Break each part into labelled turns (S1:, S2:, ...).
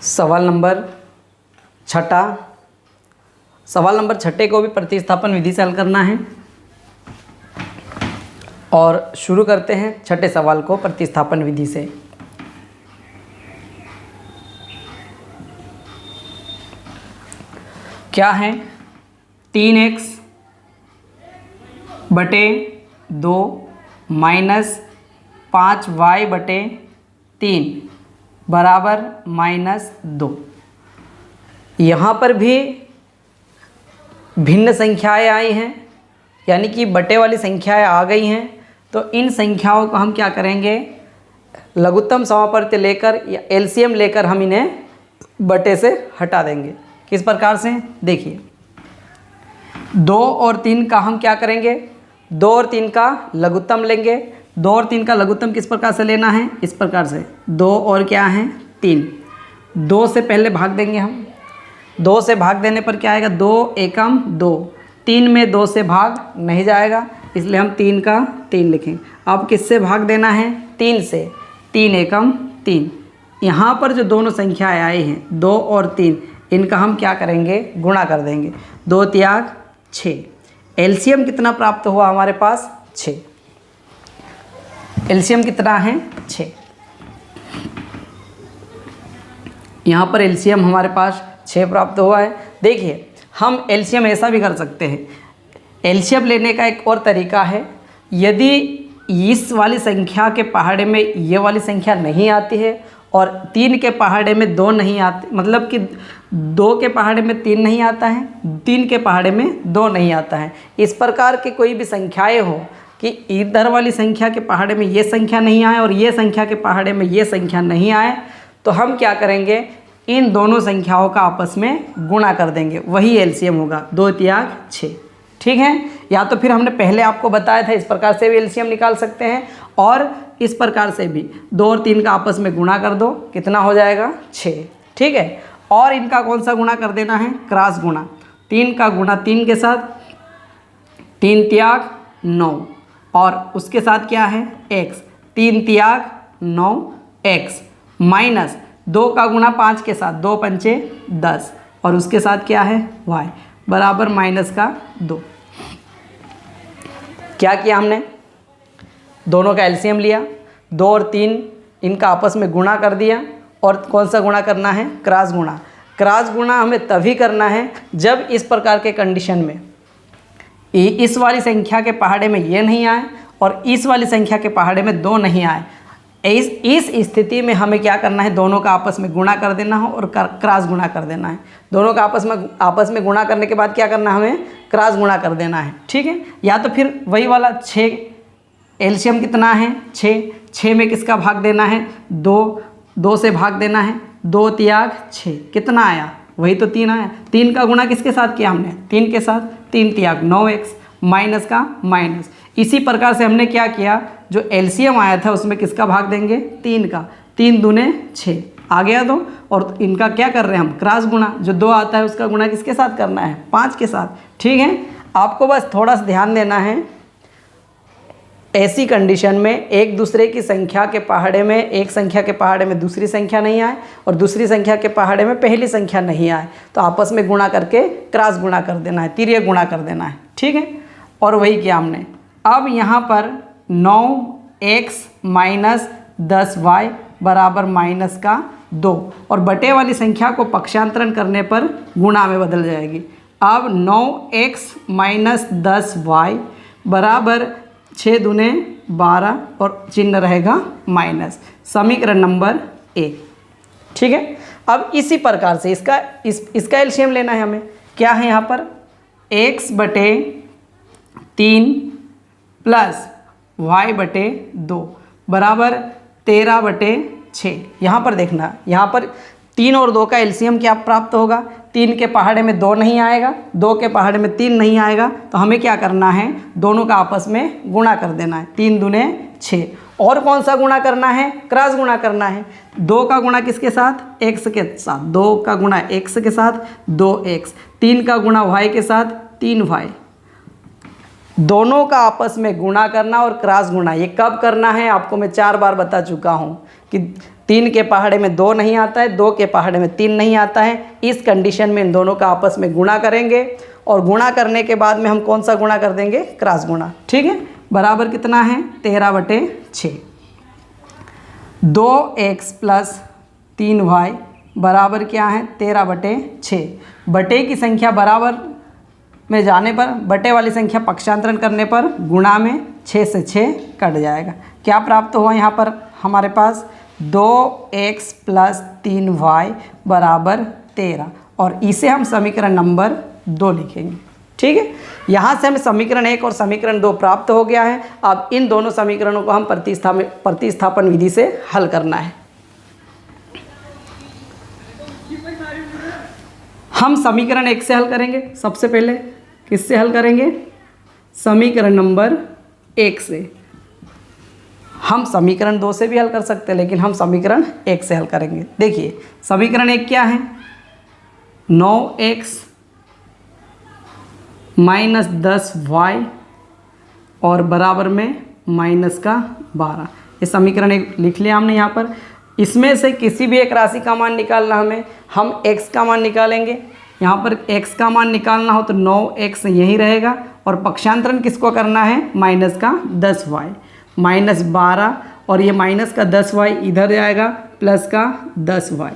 S1: सवाल नंबर छठा। सवाल नंबर छठे को भी प्रतिस्थापन विधि से हल करना है और शुरू करते हैं छठे सवाल को प्रतिस्थापन विधि से। क्या है 3x बटे 2 माइनस 5y बटे 3 बराबर -2। यहाँ पर भी भिन्न संख्याएं आई हैं, यानी कि बटे वाली संख्याएं आ गई हैं। तो इन संख्याओं को हम क्या करेंगे, लघुत्तम समापवर्ती लेकर या एलसीएम लेकर हम इन्हें बटे से हटा देंगे। किस प्रकार से, देखिए 2 और 3 का हम क्या करेंगे, 2 और 3 का लघुत्तम लेंगे। 2 और 3 का लघुत्तम किस प्रकार से लेना है, इस प्रकार से 2 और क्या है 3। 2 से पहले भाग देंगे हम, 2 से भाग देने पर क्या आएगा, 2 एकम 2। 3 में 2 से भाग नहीं जाएगा, इसलिए हम 3 का 3 लिखेंगे। अब किससे भाग देना है, 3 से। 3 एकम 3। यहाँ पर जो दोनों संख्याएं आई हैं 2 और 3, इनका हम क्या करेंगे, गुणा कर देंगे। 2 त्याग 6। एलसीएम कितना प्राप्त हुआ हमारे पास, 6। एलसीएम कितना है, 6। यहाँ पर एलसीएम हमारे पास 6 प्राप्त हुआ है। देखिए हम एलसीएम ऐसा भी कर सकते हैं, एलसीएम लेने का एक और तरीका है। यदि इस वाली संख्या के पहाड़े में ये वाली संख्या नहीं आती है और 3 के पहाड़े में 2 नहीं आते, मतलब कि 2 के पहाड़े में 3 नहीं आता है, 3 के पहाड़े में 2 नहीं आता है, इस प्रकार की कोई भी संख्याएं हो कि इधर वाली संख्या के पहाड़े में ये संख्या नहीं आए और ये संख्या के पहाड़े में ये संख्या नहीं आए, तो हम क्या करेंगे, इन दोनों संख्याओं का आपस में गुणा कर देंगे, वही एलसीएम होगा। 2 त्याग 6, ठीक है। या तो फिर हमने पहले आपको बताया था, इस प्रकार से भी एलसीएम निकाल सकते हैं और इस प्रकार से भी 2 और 3 का आपस में गुणा कर दो, कितना हो जाएगा, 6, ठीक है। और इनका कौन सा गुणा कर देना है, क्रॉस गुणा। 3 का गुणा 3 के साथ, 3 त्याग 9 और उसके साथ क्या है, x। 3 त्याग 9 x माइनस 2 का गुणा 5 के साथ, 2 पंचे 10 और उसके साथ क्या है, y बराबर -2। क्या किया हमने, दोनों का एलसीएम लिया, 2 और 3 इनका आपस में गुणा कर दिया और कौन सा गुणा करना है, क्रॉस गुणा। क्रॉस गुणा हमें तभी करना है जब इस प्रकार के कंडीशन में इस वाली संख्या के पहाड़े में ये नहीं आए और इस वाली संख्या के पहाड़े में 2 नहीं आए। इस स्थिति में हमें क्या करना है, दोनों का आपस में गुणा कर देना है और क्रॉस गुणा कर देना है। दोनों का आपस में गुणा करने के बाद क्या करना है, हमें क्रॉस गुणा कर देना है, ठीक है। या तो फिर वही वाला 6, एलसीएम कितना है, 6 में किसका भाग देना है, 2 से भाग देना है। 2 त्याग 6 कितना आया, वही तो 3 आया। 3 का गुणा किसके साथ किया हमने, 3 के साथ। 3 त्याग 9x माइनस का माइनस। इसी प्रकार से हमने क्या किया, जो एलसीएम आया था उसमें किसका भाग देंगे, 3 का। 3 दूने 6 आ गया 2 और इनका क्या कर रहे हैं हम, क्रॉस गुणा। जो 2 आता है उसका गुणा किसके साथ करना है, 5 के साथ, ठीक है। आपको बस थोड़ा सा ध्यान देना है, ऐसी कंडीशन में एक दूसरे की संख्या के पहाड़े में, एक संख्या के पहाड़े में दूसरी संख्या नहीं आए और दूसरी संख्या के पहाड़े में पहली संख्या नहीं आए, तो आपस में गुणा करके क्रॉस गुणा कर देना है, तिर्यक गुणा कर देना है, ठीक है। और वही किया हमने। अब यहाँ पर 9x माइनस 10y बराबर -2 और बटे वाली संख्या को पक्षांतरण करने पर गुणा में बदल जाएगी। अब 9x माइनस 10y बराबर 6 दूने 12 और चिन्ह रहेगा माइनस। समीकरण नंबर 1, ठीक है। अब इसी प्रकार से इसका एलसीएम लेना है हमें। क्या है यहाँ पर, x बटे 3 प्लस y बटे 2 बराबर 13 बटे 6। यहाँ पर देखना, यहाँ पर 3 और 2 का एलसीएम क्या प्राप्त होगा, 3 के पहाड़े में 2 नहीं आएगा, 2 के पहाड़े में 3 नहीं आएगा, तो हमें क्या करना है, दोनों का आपस में गुणा कर देना है। 3 दूने 6। और कौन सा गुणा करना है, क्रॉस गुणा करना है। 2 का गुणा किसके साथ, x के साथ। 2 का गुणा x के साथ 2x। 3 का गुणा y के साथ 3y। दोनों का आपस में गुणा करना और क्रॉस गुणा, ये कब करना है आपको मैं 4 बार बता चुका हूँ कि 3 के पहाड़े में 2 नहीं आता है, 2 के पहाड़े में 3 नहीं आता है। इस कंडीशन में इन दोनों का आपस में गुणा करेंगे और गुणा करने के बाद में हम कौन सा गुणा कर देंगे, क्रॉस गुणा। ठीक है, बराबर कितना है 13/6। 2x + 3y बराबर क्या है 13/6। बटे की संख्या बराबर में जाने पर, बटे वाली संख्या पक्षांतरण करने पर गुणा में 6 से 6 कट जाएगा। क्या प्राप्त हुआ यहाँ पर हमारे पास 2x + 3y बराबर 13, और इसे हम समीकरण नंबर 2 लिखेंगे। ठीक है, यहाँ से हमें समीकरण 1 और समीकरण 2 प्राप्त हो गया है। अब इन दोनों समीकरणों को हम प्रतिस्थापन विधि से हल करना है। हम समीकरण 1 से हल करेंगे। सबसे पहले किससे हल करेंगे, समीकरण नंबर 1 से। हम समीकरण 2 से भी हल कर सकते हैं, लेकिन हम समीकरण 1 से हल करेंगे। देखिए समीकरण 1 क्या है, 9x - 10y और बराबर में -12। ये समीकरण 1 लिख लिया हमने यहाँ पर। इसमें से किसी भी एक राशि का मान निकालना हमें, हम x का मान निकालेंगे। यहाँ पर x का मान निकालना हो तो 9x यही रहेगा, और पक्षांतरण किसको करना है, -10y -12, और ये -10y इधर जाएगा, +10y।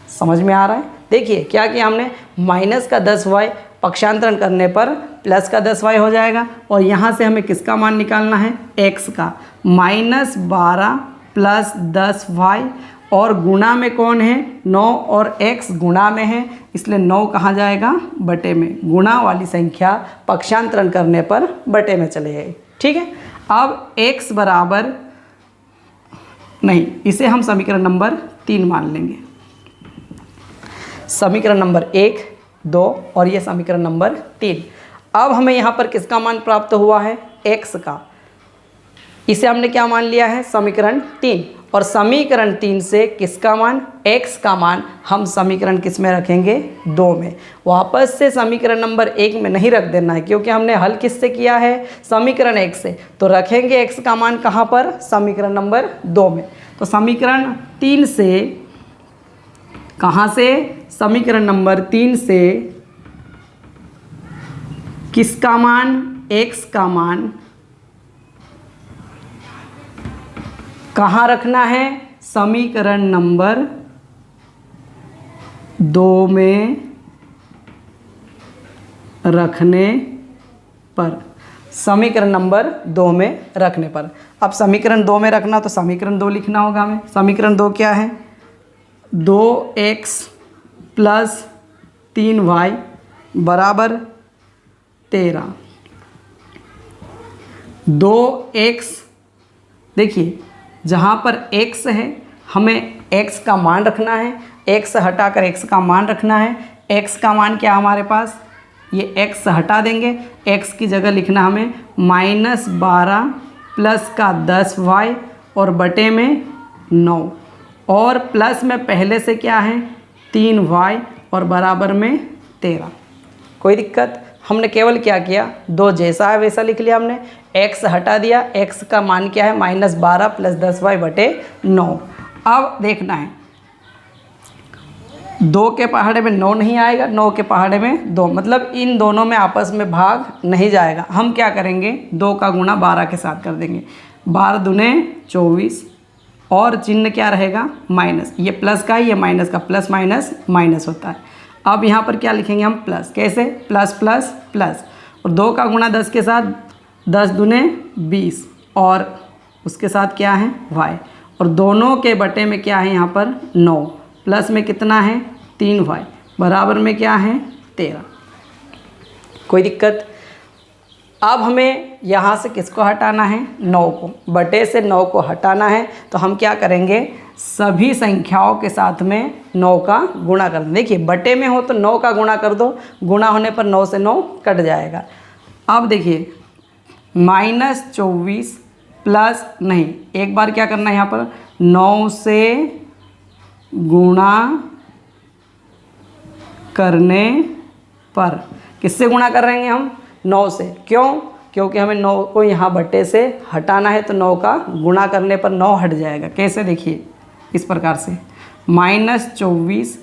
S1: समझ में आ रहा है। देखिए क्या किया हमने, -10y पक्षांतरण करने पर +10y हो जाएगा, और यहाँ से हमें किसका मान निकालना है, x का, -12 + 10y, और गुणा में कौन है, 9 और x गुणा में है, इसलिए 9 कहाँ जाएगा, बटे में। गुणा वाली संख्या पक्षांतरण करने पर बटे में चले गए। ठीक है, अब x बराबर नहीं, इसे हम समीकरण नंबर 3 मान लेंगे। समीकरण नंबर 1, 2 और ये समीकरण नंबर 3। अब हमें यहाँ पर किसका मान प्राप्त हुआ है, x का। इसे हमने क्या मान लिया है, समीकरण 3, और समीकरण 3 से किसका मान, x का मान हम समीकरण किस में रखेंगे, 2 में। वापस से समीकरण नंबर 1 में नहीं रख देना है, क्योंकि हमने हल किससे किया है, समीकरण 1 से। तो रखेंगे x का मान कहाँ पर, समीकरण नंबर 2 में। तो समीकरण 3 से, कहाँ से, समीकरण नंबर 3 से किसका मान, x का मान कहाँ रखना है, समीकरण नंबर 2 में रखने पर। समीकरण नंबर 2 में रखने पर। अब समीकरण 2 में रखना तो समीकरण 2 लिखना होगा हमें। समीकरण 2 क्या है, 2x + 3y बराबर 13। 2x, देखिए जहाँ पर x है हमें x का मान रखना है, x हटाकर x का मान रखना है। x का मान क्या हमारे पास, ये x हटा देंगे, x की जगह लिखना हमें -12 + 10y और बटे में 9, और प्लस में पहले से क्या है 3y और बराबर में 13। कोई दिक्कत, हमने केवल क्या किया, 2 जैसा है वैसा लिख लिया हमने। x हटा दिया, x का मान क्या है, -12 + 10y बटे 9। अब देखना है, 2 के पहाड़े में 9 नहीं आएगा, 9 के पहाड़े में 2, मतलब इन दोनों में आपस में भाग नहीं जाएगा। हम क्या करेंगे, 2 का गुणा 12 के साथ कर देंगे, 12 दूने 24, और चिन्ह क्या रहेगा, माइनस। ये प्लस का है, ये माइनस का, प्लस माइनस माइनस होता है। अब यहाँ पर क्या लिखेंगे हम, प्लस। कैसे, प्लस प्लस प्लस, और 2 का गुणा 10 के साथ, 10 दूने 20, और उसके साथ क्या है, y, और दोनों के बटे में क्या है यहाँ पर 9, प्लस में कितना है 3y, बराबर में क्या है 13। कोई दिक्कत। अब हमें यहाँ से किसको हटाना है, 9 को, बटे से 9 को हटाना है। तो हम क्या करेंगे, सभी संख्याओं के साथ में 9 का गुणा कर दें। देखिए बटे में हो तो 9 का गुणा कर दो, गुणा होने पर 9 से 9 कट जाएगा। अब देखिए -24 प्लस, नहीं, एक बार क्या करना है यहाँ पर, 9 से गुणा करने पर, किससे गुणा कर रहे हैं हम, 9 से। क्यों, क्योंकि हमें 9 को यहाँ बटे से हटाना है, तो 9 का गुणा करने पर 9 हट जाएगा। कैसे, देखिए इस प्रकार से -24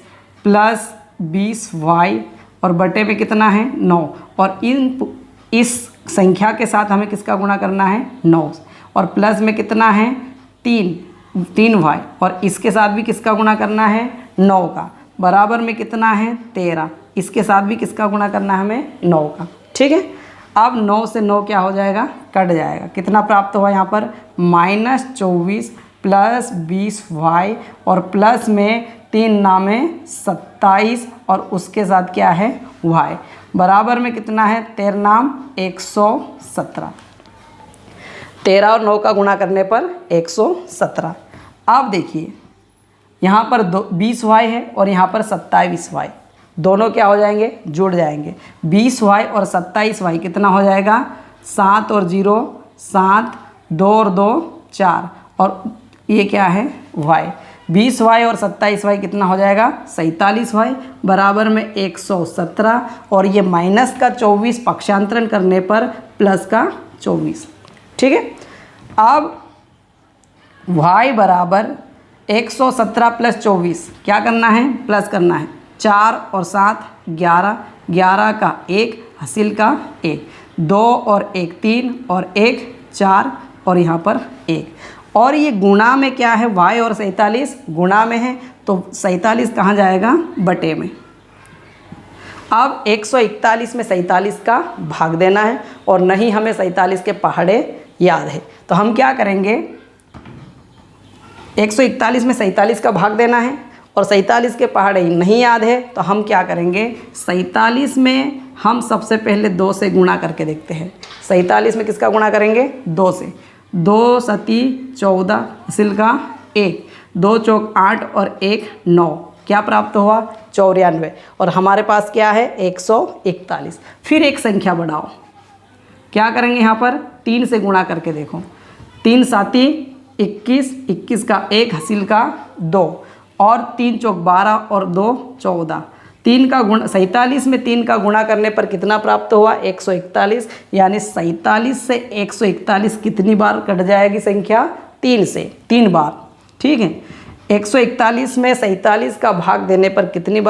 S1: + 20y और बटे में कितना है 9, और इस संख्या के साथ हमें किसका गुणा करना है 9, और प्लस में कितना है 3y, और इसके साथ भी किसका गुणा करना है 9 का, बराबर में कितना है 13, इसके साथ भी किसका गुणा करना है हमें 9 का। ठीक है, अब 9 से 9 क्या हो जाएगा, कट जाएगा। कितना प्राप्त हुआ यहाँ पर -24 + 20y और प्लस में 3 नामे 27 और उसके साथ क्या है y, बराबर में कितना है 13 नाम 117। 13 और 9 का गुणा करने पर 117। अब देखिए यहाँ पर 20y है और यहाँ पर 27y, दोनों क्या हो जाएंगे, जुड़ जाएंगे। 20y और 27y कितना हो जाएगा, 7 और 0 7, 2 और 2 4, और ये क्या है y। 20y और 27y कितना हो जाएगा 47y, बराबर में 117, और ये माइनस का 24 पक्षांतरण करने पर प्लस का 24। ठीक है, अब y बराबर 117 + 24 क्या करना है, प्लस करना है। 4 और 7 11, 11 का 1 हासिल का 1, 2 और 1 3 और 1 4, और यहाँ पर 1, और ये गुणा में क्या है y और 47 गुणा में है, तो 47 कहाँ जाएगा, बटे में। अब 141 में 47 का भाग देना है, और नहीं हमें 47 के पहाड़े याद है, तो हम क्या करेंगे, 141 में 47 का भाग देना है और 47 के पहाड़े नहीं याद है, तो हम क्या करेंगे, 47 में हम सबसे पहले 2 से गुणा करके देखते हैं। 47 में किसका गुणा करेंगे, 2 से। 2 सती 14 हासिल का 1, 2 चौक 8 और 1 9, क्या प्राप्त हुआ 94, और हमारे पास क्या है 141। फिर एक संख्या बढ़ाओ, क्या करेंगे यहाँ पर 3 से गुणा करके देखो। 3 साती 21, 21 का 1 हासिल का 2, और 3 चौक 12 और 2 14। 3 का गुण 47 में 3 का गुणा करने पर कितना प्राप्त हुआ 141, यानी 47 से 141 कितनी बार कट जाएगी संख्या, 3 से 3 बार। ठीक है, 141 में 47 का भाग देने पर कितनी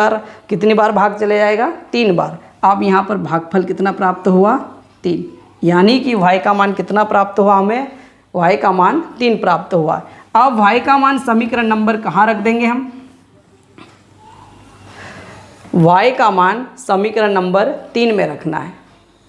S1: बार भाग चले जाएगा, 3 बार। अब यहाँ पर भागफल कितना प्राप्त हुआ 3, यानी कि y का मान कितना प्राप्त हुआ हमें, y का मान 3 प्राप्त हुआ। अब y का मान समीकरण नंबर कहाँ रख देंगे हम, y का मान समीकरण नंबर 3 में रखना है।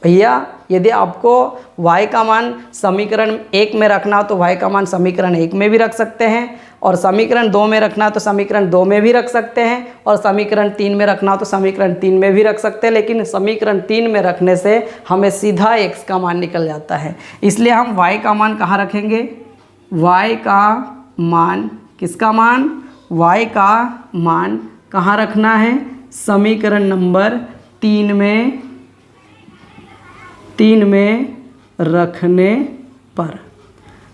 S1: भैया यदि आपको y का मान समीकरण 1 में रखना हो तो y का मान समीकरण 1 में भी रख सकते हैं, और समीकरण 2 में रखना तो समीकरण 2 में भी रख सकते हैं, और समीकरण 3 में रखना हो तो समीकरण 3 में भी रख सकते हैं। लेकिन समीकरण 3 में रखने से हमें सीधा x का मान निकल जाता है, इसलिए हम y का मान कहाँ रखेंगे, y का मान, किसका मान, y का मान कहाँ रखना है, समीकरण नंबर 3 में रखने पर।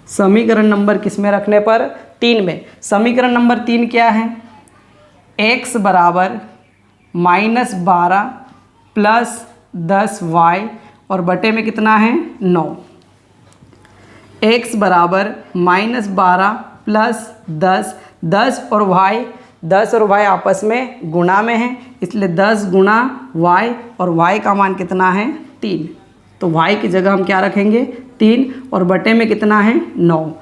S1: समीकरण नंबर किस में रखने पर, 3 में। समीकरण नंबर 3 क्या है, x बराबर -12 + 10y और बटे में कितना है 9। x बराबर -12 + 10, 10 और y आपस में गुणा में है, इसलिए 10 गुणा y, और y का मान कितना है 3, तो y की जगह हम क्या रखेंगे 3, और बटे में कितना है 9।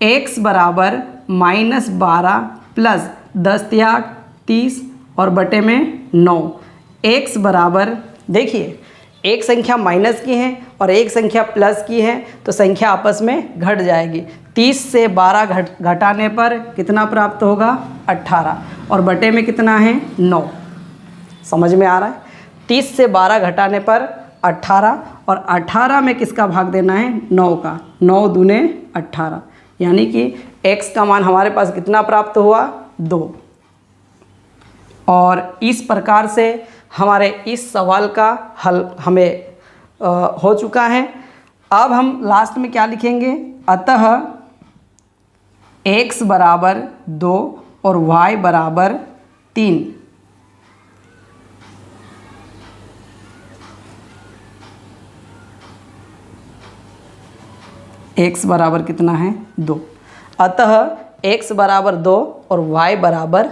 S1: x बराबर -12 + 10 त्याग 30 और बटे में 9। x बराबर, देखिए एक संख्या माइनस की है और एक संख्या प्लस की है, तो संख्या आपस में घट जाएगी। 30 से 12 घटाने पर कितना प्राप्त होगा 18, और बटे में कितना है 9। समझ में आ रहा है, 30 से 12 घटाने पर 18, और 18 में किसका भाग देना है 9 का, 9 दूने 18, यानी कि x का मान हमारे पास कितना प्राप्त हुआ 2। और इस प्रकार से हमारे इस सवाल का हल हमें हो चुका है। अब हम लास्ट में क्या लिखेंगे, अतः x बराबर 2 और y बराबर 3। x बराबर कितना है 2, अतः x बराबर 2 और y बराबर